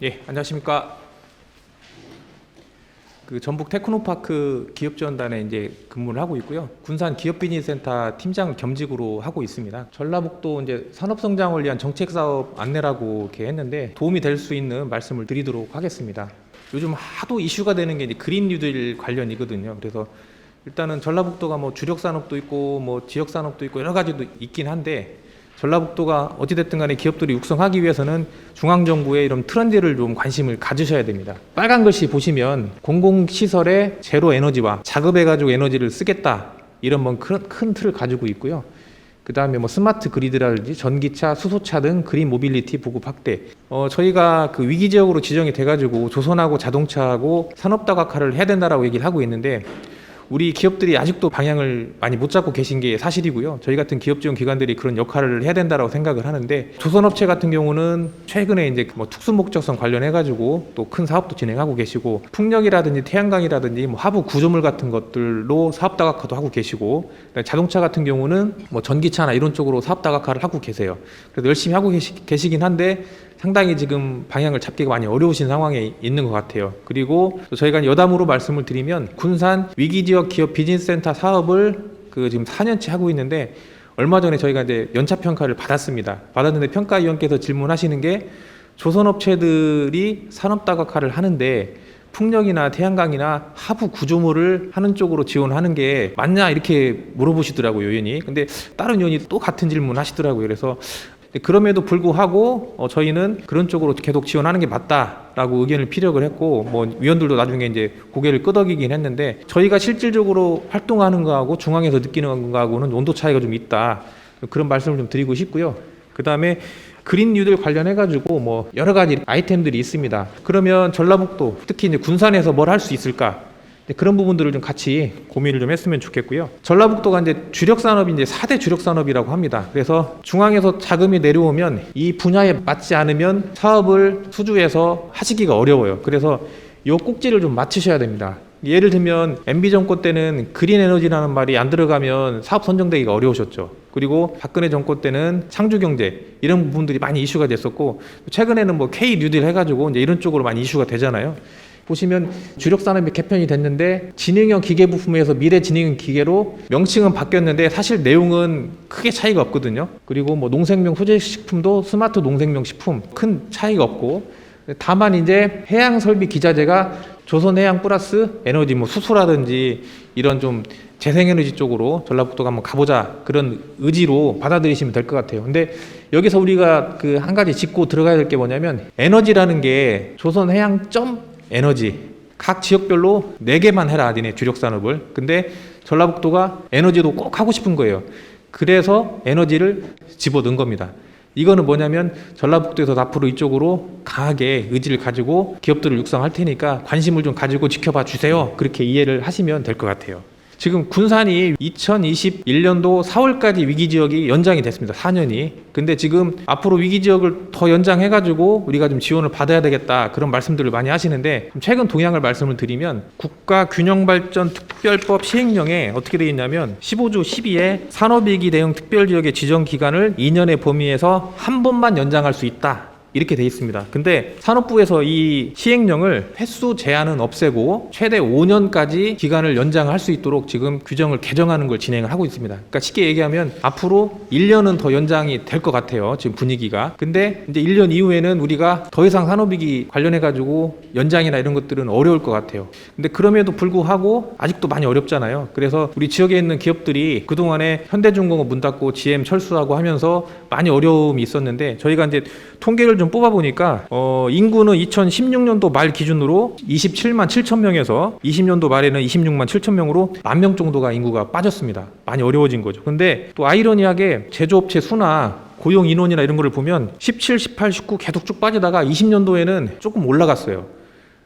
예, 안녕하십니까. 전북 테크노파크 기업지원단에 이제 근무를 하고 있고요. 군산 기업비즈니스센터 팀장 겸직으로 하고 있습니다. 전라북도 이제 산업성장을 위한 정책사업 안내라고 이렇게 했는데 도움이 될 수 있는 말씀을 드리도록 하겠습니다. 요즘 하도 이슈가 되는 게 이제 그린 뉴딜 관련이거든요. 그래서 일단은 전라북도가 뭐 주력 산업도 있고 뭐 지역 산업도 있고 여러 가지도 있긴 한데 전라북도가 어찌됐든 간에 기업들을 육성하기 위해서는 중앙정부의 이런 트렌드를 좀 관심을 가지셔야 됩니다. 빨간 글씨 보시면 공공시설의 제로 에너지와 자급해가지고 에너지를 쓰겠다, 이런 큰 틀을 가지고 있고요. 그 다음에 뭐 스마트 그리드라든지 전기차, 수소차 등 그린 모빌리티 보급 확대. 저희가 그 위기 지역으로 지정이 돼가지고 조선하고 자동차하고 산업다각화를 해야 된다라고 얘기를 하고 있는데, 우리 기업들이 아직도 방향을 많이 못 잡고 계신 게 사실이고요. 저희 같은 기업 지원 기관들이 그런 역할을 해야 된다고 생각을 하는데, 조선업체 같은 경우는 최근에 이제 뭐 특수 목적성 관련해가지고 또 큰 사업도 진행하고 계시고, 풍력이라든지 태양광이라든지 뭐 하부 구조물 같은 것들로 사업 다각화도 하고 계시고, 자동차 같은 경우는 뭐 전기차나 이런 쪽으로 사업 다각화를 하고 계세요. 그래서 열심히 하고 계시긴 한데 상당히 지금 방향을 잡기가 많이 어려우신 상황에 있는 것 같아요. 그리고 저희가 여담으로 말씀을 드리면 군산 위기지역 기업 비즈니스센터 사업을 지금 4년째 하고 있는데, 얼마 전에 저희가 이제 연차평가를 받았는데 평가위원께서 질문하시는 게, 조선업체들이 산업다각화를 하는데 풍력이나 태양광이나 하부 구조물을 하는 쪽으로 지원하는 게 맞냐, 이렇게 물어보시더라고요, 의원이. 근데 다른 의원이 또 같은 질문 하시더라고요. 그래서 그럼에도 불구하고 저희는 그런 쪽으로 계속 지원하는 게 맞다라고 의견을 피력을 했고, 뭐 위원들도 나중에 이제 고개를 끄덕이긴 했는데, 저희가 실질적으로 활동하는 거하고 중앙에서 느끼는 거하고는 온도 차이가 좀 있다, 그런 말씀을 좀 드리고 싶고요. 그 다음에 그린 뉴딜 관련해 가지고 뭐 여러 가지 아이템들이 있습니다. 그러면 전라북도, 특히 이제 군산에서 뭘 할 수 있을까? 그런 부분들을 좀 같이 고민을 좀 했으면 좋겠고요. 전라북도가 이제 주력 산업이 이제 4대 주력 산업이라고 합니다. 그래서 중앙에서 자금이 내려오면 이 분야에 맞지 않으면 사업을 수주해서 하시기가 어려워요. 그래서 이 꼭지를 좀 맞추셔야 됩니다. 예를 들면 MB 정권 때는 그린 에너지라는 말이 안 들어가면 사업 선정되기가 어려우셨죠. 그리고 박근혜 정권 때는 창조 경제, 이런 부분들이 많이 이슈가 됐었고, 최근에는 뭐 K 뉴딜 해가지고 이제 이런 쪽으로 많이 이슈가 되잖아요. 보시면 주력 산업이 개편이 됐는데 진행형 기계 부품에서 미래 진행형 기계로 명칭은 바뀌었는데 사실 내용은 크게 차이가 없거든요. 그리고 뭐 농생명 소재 식품도 스마트 농생명 식품, 큰 차이가 없고, 다만 이제 해양 설비 기자재가 조선해양 플러스 에너지, 뭐 수소라든지 이런 좀 재생에너지 쪽으로 전라북도가 한번 가보자, 그런 의지로 받아들이시면 될 것 같아요. 근데 여기서 우리가 한 가지 짚고 들어가야 될 게 뭐냐면, 에너지라는 게 조선해양 에너지 각 지역별로 4개만 해라, 니네 주력 산업을. 근데 전라북도가 에너지도 꼭 하고 싶은 거예요. 그래서 에너지를 집어넣은 겁니다. 이거는 뭐냐면, 전라북도에서 앞으로 이쪽으로 강하게 의지를 가지고 기업들을 육성할 테니까 관심을 좀 가지고 지켜봐 주세요, 그렇게 이해를 하시면 될 것 같아요. 지금 군산이 2021년도 4월까지 위기지역이 연장이 됐습니다. 4년이. 근데 지금 앞으로 위기지역을 더 연장해가지고 우리가 좀 지원을 받아야 되겠다, 그런 말씀들을 많이 하시는데, 최근 동향을 말씀을 드리면, 국가균형발전특별법 시행령에 어떻게 되어 있냐면 15조 12에 산업위기 대응 특별지역의 지정기간을 2년의 범위에서 한 번만 연장할 수 있다, 이렇게 돼 있습니다. 근데 산업부에서 이 시행령을 횟수 제한은 없애고 최대 5년까지 기간을 연장할 수 있도록 지금 규정을 개정하는 걸 진행을 하고 있습니다. 그러니까 쉽게 얘기하면 앞으로 1년은 더 연장이 될 것 같아요, 지금 분위기가. 근데 이제 1년 이후에는 우리가 더 이상 산업위기 관련해 가지고 연장이나 이런 것들은 어려울 것 같아요. 근데 그럼에도 불구하고 아직도 많이 어렵잖아요. 그래서 우리 지역에 있는 기업들이 그동안에 현대중공업 문 닫고 GM 철수하고 하면서 많이 어려움이 있었는데, 저희가 이제 통계를 좀 뽑아보니까 인구는 2016년도 말 기준으로 27만 7천 명에서 20년도 말에는 26만 7천 명으로 1만 명 정도가 인구가 빠졌습니다. 많이 어려워진 거죠. 근데 또 아이러니하게 제조업체 수나 고용 인원이나 이런 거를 보면 17, 18, 19 계속 쭉 빠지다가 20년도에는 조금 올라갔어요.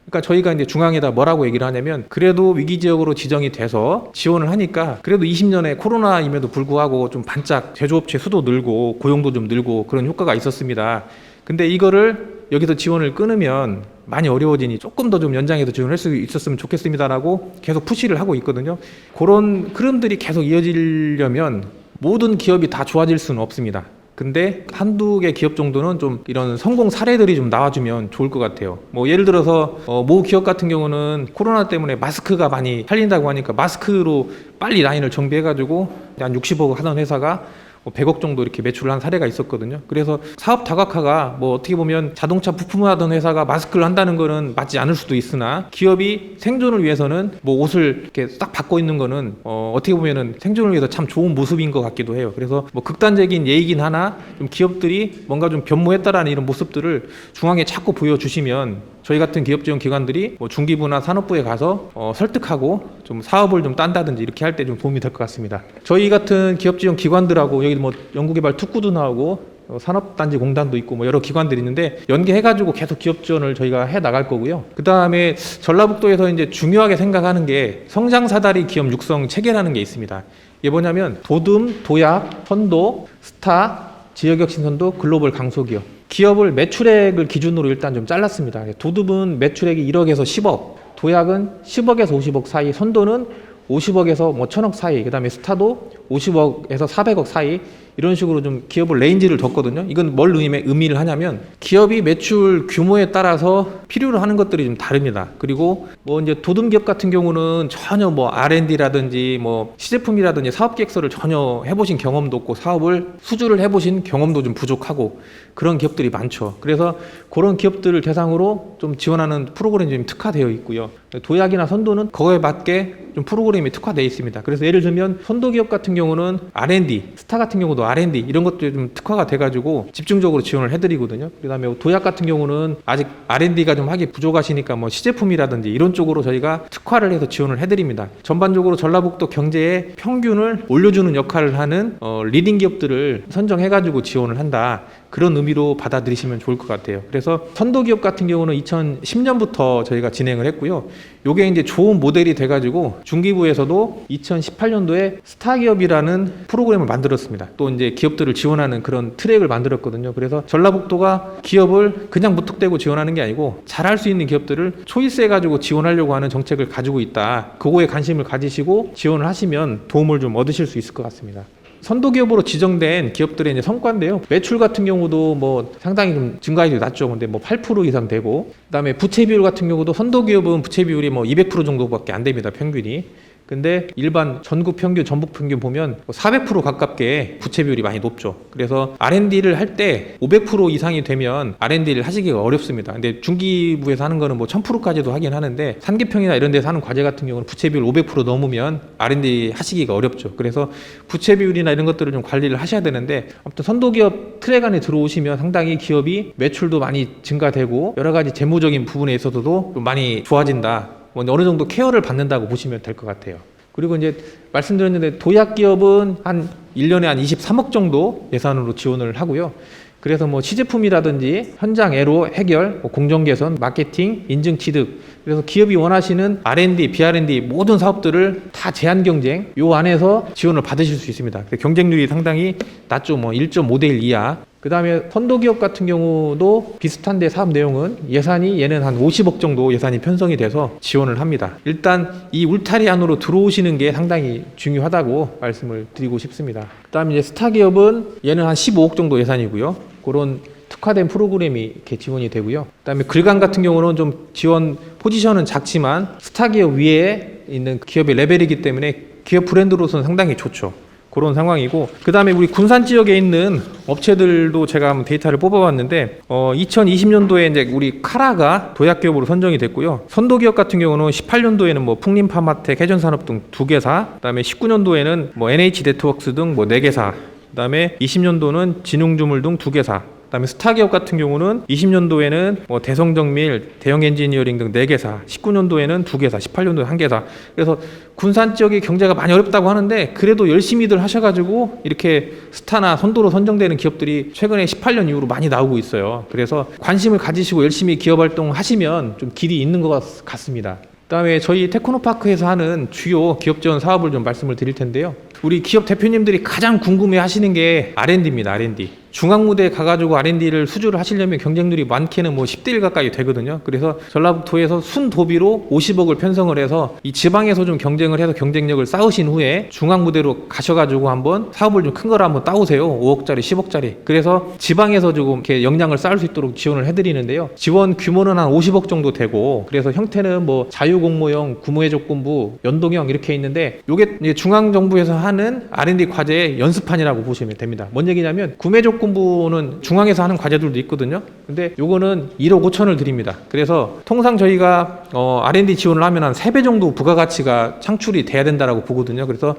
그러니까 저희가 이제 중앙에다 뭐라고 얘기를 하냐면, 그래도 위기지역으로 지정이 돼서 지원을 하니까 그래도 20년에 코로나임에도 불구하고 좀 반짝 제조업체 수도 늘고 고용도 좀 늘고 그런 효과가 있었습니다. 근데 이거를 여기서 지원을 끊으면 많이 어려워지니 조금 더 좀 연장해서 지원할 수 있었으면 좋겠습니다라고 계속 푸시를 하고 있거든요. 그런 흐름들이 계속 이어지려면 모든 기업이 다 좋아질 수는 없습니다. 근데 한두 개 기업 정도는 좀 이런 성공 사례들이 좀 나와주면 좋을 것 같아요. 뭐 예를 들어서 모 기업 같은 경우는 코로나 때문에 마스크가 많이 팔린다고 하니까 마스크로 빨리 라인을 정비해가지고 한 60억 하던 회사가 100억 정도 이렇게 매출을 한 사례가 있었거든요. 그래서 사업 다각화가 뭐 어떻게 보면 자동차 부품을 하던 회사가 마스크를 한다는 거는 맞지 않을 수도 있으나 기업이 생존을 위해서는 뭐 옷을 이렇게 딱 받고 있는 거는 어떻게 보면은 생존을 위해서 참 좋은 모습인 것 같기도 해요. 그래서 뭐 극단적인 예이긴 하나 좀 기업들이 뭔가 좀 변모했다라는 이런 모습들을 중앙에 자꾸 보여주시면 저희 같은 기업 지원 기관들이 뭐 중기부나 산업부에 가서 설득하고 좀 사업을 좀 딴다든지 이렇게 할 때 좀 도움이 될 것 같습니다. 저희 같은 기업 지원 기관들하고 여기 뭐 연구개발 특구도 나오고 산업단지 공단도 있고 뭐 여러 기관들이 있는데 연계해가지고 계속 기업 지원을 저희가 해 나갈 거고요. 그 다음에 전라북도에서 이제 중요하게 생각하는 게 성장사다리 기업 육성 체계라는 게 있습니다. 이게 뭐냐면 도둠, 도약, 선도, 스타, 지역혁신선도, 글로벌 강소기업. 기업을 매출액을 기준으로 일단 좀 잘랐습니다. 도둠은 매출액이 1억에서 10억, 도약은 10억에서 50억 사이, 선도는 50억에서 뭐 1000억 사이, 그 다음에 스타도 50억에서 400억 사이, 이런 식으로 좀 기업을 레인지를 뒀거든요. 이건 뭘 의미를 하냐면 기업이 매출 규모에 따라서 필요로 하는 것들이 좀 다릅니다. 그리고 뭐 이제 도둠 기업 같은 경우는 전혀 뭐 R&D라든지 뭐 시제품이라든지 사업 계획서를 전혀 해보신 경험도 없고 사업을 수주를 해보신 경험도 좀 부족하고 그런 기업들이 많죠. 그래서 그런 기업들을 대상으로 좀 지원하는 프로그램이 좀 특화되어 있고요. 도약이나 선도는 그거에 맞게 좀 프로그램이 특화되어 있습니다. 그래서 예를 들면 선도 기업 같은 경우는 R&D, 스타 같은 경우도 R&D 이런 것들이 좀 특화가 돼가지고 집중적으로 지원을 해드리거든요. 그다음에 도약 같은 경우는 아직 R&D가 좀 하기 부족하시니까 뭐 시제품이라든지 이런 쪽으로 저희가 특화를 해서 지원을 해드립니다. 전반적으로 전라북도 경제의 평균을 올려주는 역할을 하는 리딩 기업들을 선정해가지고 지원을 한다. 그런 의미로 받아들이시면 좋을 것 같아요. 그래서 선도 기업 같은 경우는 2010년부터 저희가 진행을 했고요. 요게 이제 좋은 모델이 돼가지고 중기부에서도 2018년도에 스타 기업이라는 프로그램을 만들었습니다. 또 이제 기업들을 지원하는 그런 트랙을 만들었거든요. 그래서 전라북도가 기업을 그냥 무턱대고 지원하는 게 아니고 잘할 수 있는 기업들을 초이스해가지고 지원하려고 하는 정책을 가지고 있다. 그거에 관심을 가지시고 지원을 하시면 도움을 좀 얻으실 수 있을 것 같습니다. 선도기업으로 지정된 기업들의 이제 성과인데요. 매출 같은 경우도 뭐 상당히 좀 증가율이 낮죠. 근데 뭐 8% 이상 되고, 그다음에 부채 비율 같은 경우도 선도기업은 부채 비율이 뭐 200% 정도밖에 안 됩니다. 평균이. 근데 일반 전국 평균, 전북 평균 보면 400% 가깝게 부채 비율이 많이 높죠. 그래서 R&D를 할 때 500% 이상이 되면 R&D를 하시기가 어렵습니다. 근데 중기부에서 하는 거는 뭐 1000%까지도 하긴 하는데 산기평이나 이런 데서 하는 과제 같은 경우는 부채 비율 500% 넘으면 R&D 하시기가 어렵죠. 그래서 부채 비율이나 이런 것들을 좀 관리를 하셔야 되는데 아무튼 선도기업 트랙 안에 들어오시면 상당히 기업이 매출도 많이 증가되고 여러 가지 재무적인 부분에 있어서도 좀 많이 좋아진다. 뭐 어느 정도 케어를 받는다고 보시면 될 것 같아요. 그리고 이제 말씀드렸는데 도약 기업은 한 1년에 한 23억 정도 예산으로 지원을 하고요. 그래서 뭐 시제품이라든지 현장 애로 해결, 뭐 공정 개선, 마케팅, 인증 취득. 그래서 기업이 원하시는 R&D, BR&D 모든 사업들을 다 제한 경쟁 요 안에서 지원을 받으실 수 있습니다. 경쟁률이 상당히 낮죠. 뭐 1.5대 1 이하. 그 다음에 선도기업 같은 경우도 비슷한데 사업 내용은 예산이 얘는 한 50억 정도 예산이 편성이 돼서 지원을 합니다. 일단 이 울타리 안으로 들어오시는 게 상당히 중요하다고 말씀을 드리고 싶습니다. 그 다음에 이제 스타기업은 얘는 한 15억 정도 예산이고요. 그런 특화된 프로그램이 이렇게 지원이 되고요. 그 다음에 글간 같은 경우는 좀 지원 포지션은 작지만 스타기업 위에 있는 기업의 레벨이기 때문에 기업 브랜드로서는 상당히 좋죠. 그런 상황이고, 그 다음에 우리 군산 지역에 있는 업체들도 제가 한번 데이터를 뽑아봤는데 2020년도에 이제 우리 카라가 도약기업으로 선정이 됐고요. 선도기업 같은 경우는 18년도에는 뭐 풍림파마텍, 해전산업 등 2개사, 그 다음에 19년도에는 뭐 NH네트워크스 등 뭐 4개사, 그 다음에 20년도는 진흥주물 등 2개사, 그다음에 스타기업 같은 경우는 20년도에는 뭐 대성정밀, 대형엔지니어링 등 4개사, 19년도에는 2개사, 18년도에 1개사. 그래서 군산 지역의 경제가 많이 어렵다고 하는데 그래도 열심히들 하셔가지고 이렇게 스타나 선도로 선정되는 기업들이 최근에 18년 이후로 많이 나오고 있어요. 그래서 관심을 가지시고 열심히 기업 활동하시면 좀 길이 있는 것 같습니다. 그다음에 저희 테크노파크에서 하는 주요 기업 지원 사업을 좀 말씀을 드릴 텐데요. 우리 기업 대표님들이 가장 궁금해 하시는 게 R&D입니다. R&D. 중앙무대에 가가지고 R&D를 수주를 하시려면 경쟁률이 많게는 뭐 10대 1 가까이 되거든요. 그래서 전라북도에서 순도비로 50억을 편성을 해서 이 지방에서 좀 경쟁을 해서 경쟁력을 쌓으신 후에 중앙무대로 가셔가지고 한번 사업을 좀 큰 거를 한번 따오세요. 5억짜리 10억짜리. 그래서 지방에서 조금 이렇게 역량을 쌓을 수 있도록 지원을 해드리는데요. 지원 규모는 한 50억 정도 되고, 그래서 형태는 뭐 자유공모형, 구매조건부, 연동형 이렇게 있는데, 요게 이제 중앙정부에서 하는 R&D 과제의 연습판이라고 보시면 됩니다. 뭔 얘기냐면 구매조건부는 중앙에서 하는 과제들도 있거든요. 근데 요거는 1억 5천을 드립니다. 그래서 통상 저희가 R&D 지원을 하면 한 3배 정도 부가가치가 창출이 돼야 된다라고 보거든요. 그래서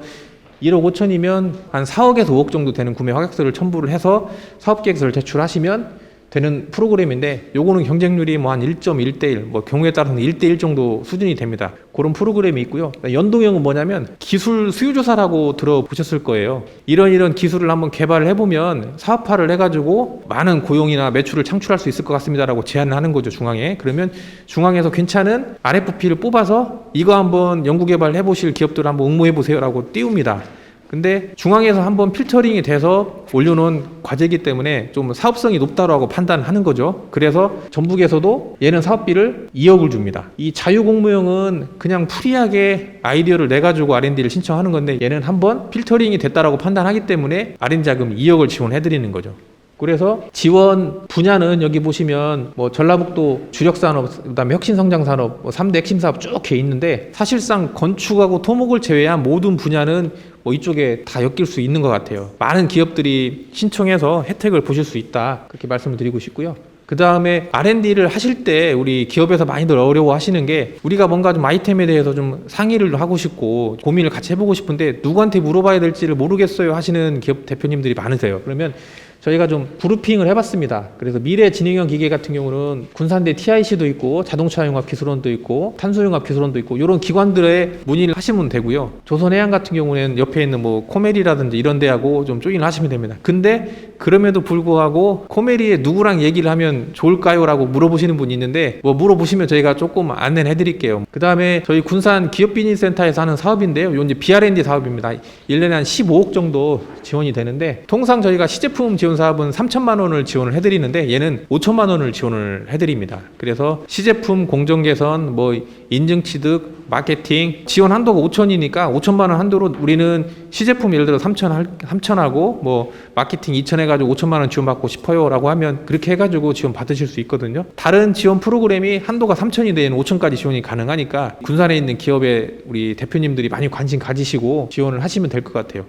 1억 5천이면 한 4억에서 5억 정도 되는 구매 확약서를 첨부를 해서 사업계획서를 제출하시면 되는 프로그램인데, 요거는 경쟁률이 뭐 한 1.1대1, 뭐 경우에 따라서는 1대1 정도 수준이 됩니다. 그런 프로그램이 있고요. 연동형은 뭐냐면 기술 수요조사라고 들어보셨을 거예요. 이런 기술을 한번 개발을 해보면 사업화를 해가지고 많은 고용이나 매출을 창출할 수 있을 것 같습니다라고 제안을 하는 거죠, 중앙에. 그러면 중앙에서 괜찮은 RFP를 뽑아서 이거 한번 연구개발 해보실 기업들 한번 응모해보세요라고 띄웁니다. 근데 중앙에서 한번 필터링이 돼서 올려놓은 과제이기 때문에 좀 사업성이 높다라고 판단하는 거죠. 그래서 전북에서도 얘는 사업비를 2억을 줍니다. 이 자유공모형은 그냥 프리하게 아이디어를 내가지고 R&D를 신청하는 건데, 얘는 한번 필터링이 됐다라고 판단하기 때문에 R&D 자금 2억을 지원해드리는 거죠. 그래서 지원 분야는 여기 보시면 뭐 전라북도 주력산업, 그다음에 혁신성장산업, 뭐 3대 핵심사업 쭉 돼 있는데, 사실상 건축하고 토목을 제외한 모든 분야는 뭐 이쪽에 다 엮일 수 있는 것 같아요. 많은 기업들이 신청해서 혜택을 보실 수 있다, 그렇게 말씀을 드리고 싶고요. 그 다음에 R&D를 하실 때 우리 기업에서 많이들 어려워하시는 게, 우리가 뭔가 좀 아이템에 대해서 좀 상의를 하고 싶고 고민을 같이 해보고 싶은데 누구한테 물어봐야 될지를 모르겠어요 하시는 기업 대표님들이 많으세요. 그러면 저희가 좀 브리핑을 해봤습니다. 그래서 미래진흥형 기계 같은 경우는 군산대 TIC도 있고 자동차융합기술원도 있고 탄소융합기술원도 있고, 이런 기관들에 문의를 하시면 되고요. 조선해양 같은 경우는 옆에 있는 뭐 코메리라든지 이런 데하고 좀 조인을 하시면 됩니다. 근데 그럼에도 불구하고 코메리에 누구랑 얘기를 하면 좋을까요? 라고 물어보시는 분이 있는데, 뭐 물어보시면 저희가 조금 안내를 해드릴게요. 그 다음에 저희 군산 기업비즈니스센터에서 하는 사업인데요. 이건 이제 BR&D 사업입니다. 1년에 한 15억 정도 지원이 되는데, 통상 저희가 시제품 지원 사업은 3천만 원을 지원을 해드리는데 얘는 5천만 원을 지원을 해드립니다. 그래서 시제품 공정 개선, 뭐 인증 취득, 마케팅 지원 한도가 5천이니까 5천만 원 한도로 우리는 시제품 예를 들어 3천하고 뭐 마케팅 2천 해가지고 5천만 원 지원받고 싶어요라고 하면 그렇게 해가지고 지원 받으실 수 있거든요. 다른 지원 프로그램이 한도가 3천이 되는 5천까지 지원이 가능하니까 군산에 있는 기업의 우리 대표님들이 많이 관심 가지시고 지원을 하시면 될 것 같아요.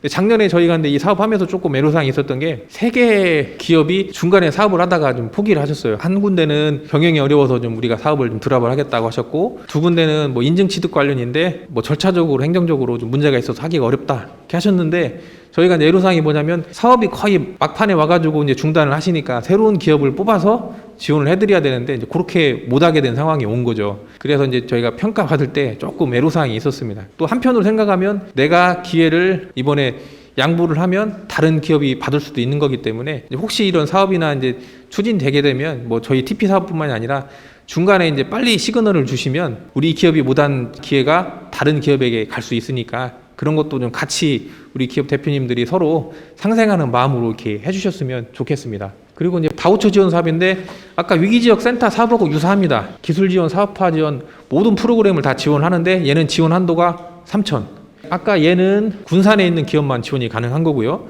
작년에 저희가 근데 이 사업하면서 조금 애로사항이 있었던 게, 3개 기업이 중간에 사업을 하다가 좀 포기를 하셨어요. 한 군데는 경영이 어려워서 좀 우리가 사업을 좀 드랍을 하겠다고 하셨고, 2군데는 뭐 인증 취득 관련인데 뭐 절차적으로 행정적으로 좀 문제가 있어서 하기가 어렵다 이렇게 하셨는데, 저희가 이제 애로사항이 뭐냐면 사업이 거의 막판에 와가지고 이제 중단을 하시니까 새로운 기업을 뽑아서 지원을 해드려야 되는데 이제 그렇게 못하게 된 상황이 온 거죠. 그래서 이제 저희가 평가받을 때 조금 애로사항이 있었습니다. 또 한편으로 생각하면 내가 기회를 이번에 양보를 하면 다른 기업이 받을 수도 있는 거기 때문에, 혹시 이런 사업이나 이제 추진되게 되면 뭐 저희 TP 사업뿐만이 아니라 중간에 이제 빨리 시그널을 주시면 우리 기업이 못한 기회가 다른 기업에게 갈 수 있으니까, 그런 것도 좀 같이 우리 기업 대표님들이 서로 상생하는 마음으로 이렇게 해주셨으면 좋겠습니다. 그리고 이제 바우처 지원 사업인데, 아까 위기지역 센터 사업하고 유사합니다. 기술 지원, 사업화 지원 모든 프로그램을 다 지원하는데, 얘는 지원 한도가 3천. 아까 얘는 군산에 있는 기업만 지원이 가능한 거고요.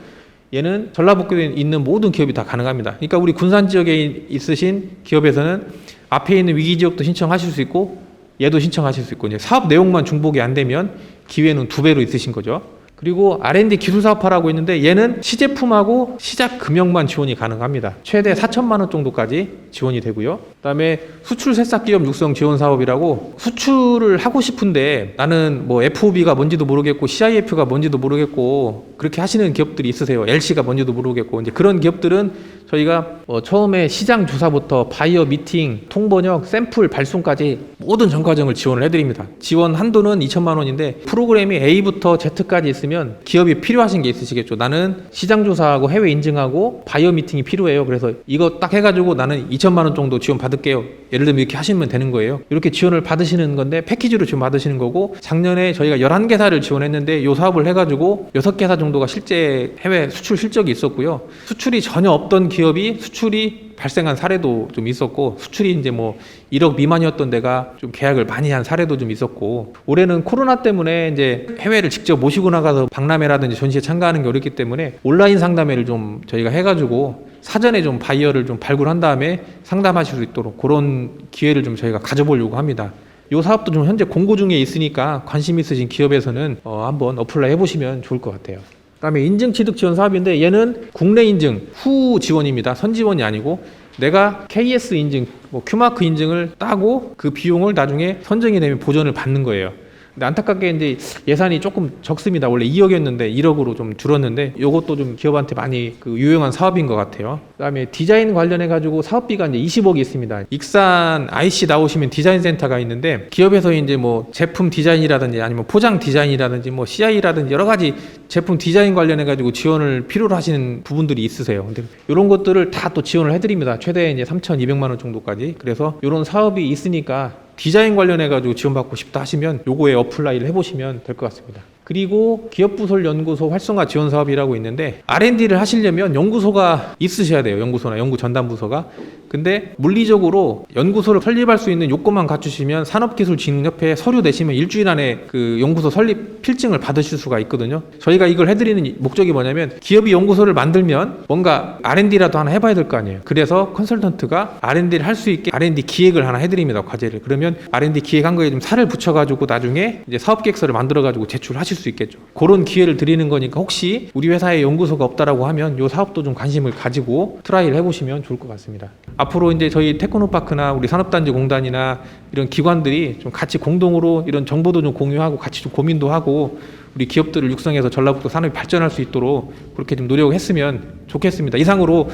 얘는 전라북도에 있는 모든 기업이 다 가능합니다. 그러니까 우리 군산 지역에 있으신 기업에서는 앞에 있는 위기지역도 신청하실 수 있고 얘도 신청하실 수 있고, 이제 사업 내용만 중복이 안 되면 기회는 2배로 있으신 거죠. 그리고 R&D 기술 사업화라고 있는데, 얘는 시제품하고 시작 금액만 지원이 가능합니다. 최대 4천만 원 정도까지 지원이 되고요. 그다음에 수출 새싹 기업 육성 지원 사업이라고, 수출을 하고 싶은데 나는 뭐 FOB가 뭔지도 모르겠고 CIF가 뭔지도 모르겠고 그렇게 하시는 기업들이 있으세요. LC가 뭔지도 모르겠고, 이제 그런 기업들은 저희가 처음에 시장 조사부터 바이어 미팅, 통번역, 샘플 발송까지 모든 전 과정을 지원을 해드립니다. 지원 한도는 2천만 원인데 프로그램이 A부터 Z까지 있으면 기업이 필요하신 게 있으시겠죠. 나는 시장 조사하고 해외 인증하고 바이어 미팅이 필요해요. 그래서 이거 딱 해가지고 나는 2천만 원 정도 지원 받을게요. 예를 들면 이렇게 하시면 되는 거예요. 이렇게 지원을 받으시는 건데 패키지로 지원 받으시는 거고, 작년에 저희가 11개사를 지원했는데 이 사업을 해가지고 6개사 정도가 실제 해외 수출 실적이 있었고요. 수출이 전혀 없던 기업이 수출이 발생한 사례도 좀 있었고, 수출이 이제 뭐 1억 미만이었던 데가 좀 계약을 많이 한 사례도 좀 있었고, 올해는 코로나 때문에 이제 해외를 직접 모시고 나가서 박람회라든지 전시에 참가하는 게 어렵기 때문에 온라인 상담회를 좀 저희가 해가지고 사전에 좀 바이어를 좀 발굴한 다음에 상담하실 수 있도록 그런 기회를 좀 저희가 가져보려고 합니다. 이 사업도 좀 현재 공고 중에 있으니까 관심 있으신 기업에서는 한번 어플라이 해보시면 좋을 것 같아요. 그다음에 인증 취득 지원 사업인데 얘는 국내 인증 후 지원입니다. 선 지원이 아니고 내가 KS 인증, 큐마크 인증을 따고 그 비용을 나중에 선정이 되면 보전을 받는 거예요. 근데 안타깝게 이제 예산이 조금 적습니다. 원래 2억이었는데 1억으로 좀 줄었는데 이것도 좀 기업한테 많이 유용한 사업인 것 같아요. 그다음에 디자인 관련해 가지고 사업비가 이제 20억이 있습니다. 익산 IC 나오시면 디자인 센터가 있는데 기업에서 이제 뭐 제품 디자인이라든지 아니면 포장 디자인이라든지 뭐 CI라든지 여러 가지 제품 디자인 관련해 가지고 지원을 필요로 하시는 부분들이 있으세요. 근데 이런 것들을 다 또 지원을 해드립니다. 최대 이제 3,200만 원 정도까지. 그래서 이런 사업이 있으니까 디자인 관련해가지고 지원받고 싶다 하시면 요거에 어플라이를 해보시면 될 것 같습니다. 그리고 기업부설 연구소 활성화 지원 사업이라고 있는데 R&D를 하시려면 연구소가 있으셔야 돼요. 연구소나 연구 전담부서가. 근데 물리적으로 연구소를 설립할 수 있는 요건만 갖추시면 산업기술진흥협회에 서류 내시면 일주일 안에 그 연구소 설립 필증을 받으실 수가 있거든요. 저희가 이걸 해드리는 목적이 뭐냐면 기업이 연구소를 만들면 뭔가 R&D라도 하나 해봐야 될 거 아니에요. 그래서 컨설턴트가 R&D를 할 수 있게 R&D 기획을 하나 해드립니다. 과제를. 그러면 R&D 기획한 거에 좀 살을 붙여가지고 나중에 이제 사업계획서를 만들어가지고 제출하실 수 있겠죠. 그런 기회를 드리는 거니까 혹시 우리 회사에 연구소가 없다라고 하면 이 사업도 좀 관심을 가지고 트라이를 해보시면 좋을 것 같습니다. 앞으로 이제 저희 테크노파크나 우리 산업단지 공단이나 이런 기관들이 좀 같이 공동으로 이런 정보도 좀 공유하고 같이 좀 고민도 하고 우리 기업들을 육성해서 전라북도 산업이 발전할 수 있도록 그렇게 좀 노력했으면 좋겠습니다. 이상으로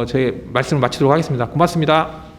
제 말씀을 마치도록 하겠습니다. 고맙습니다.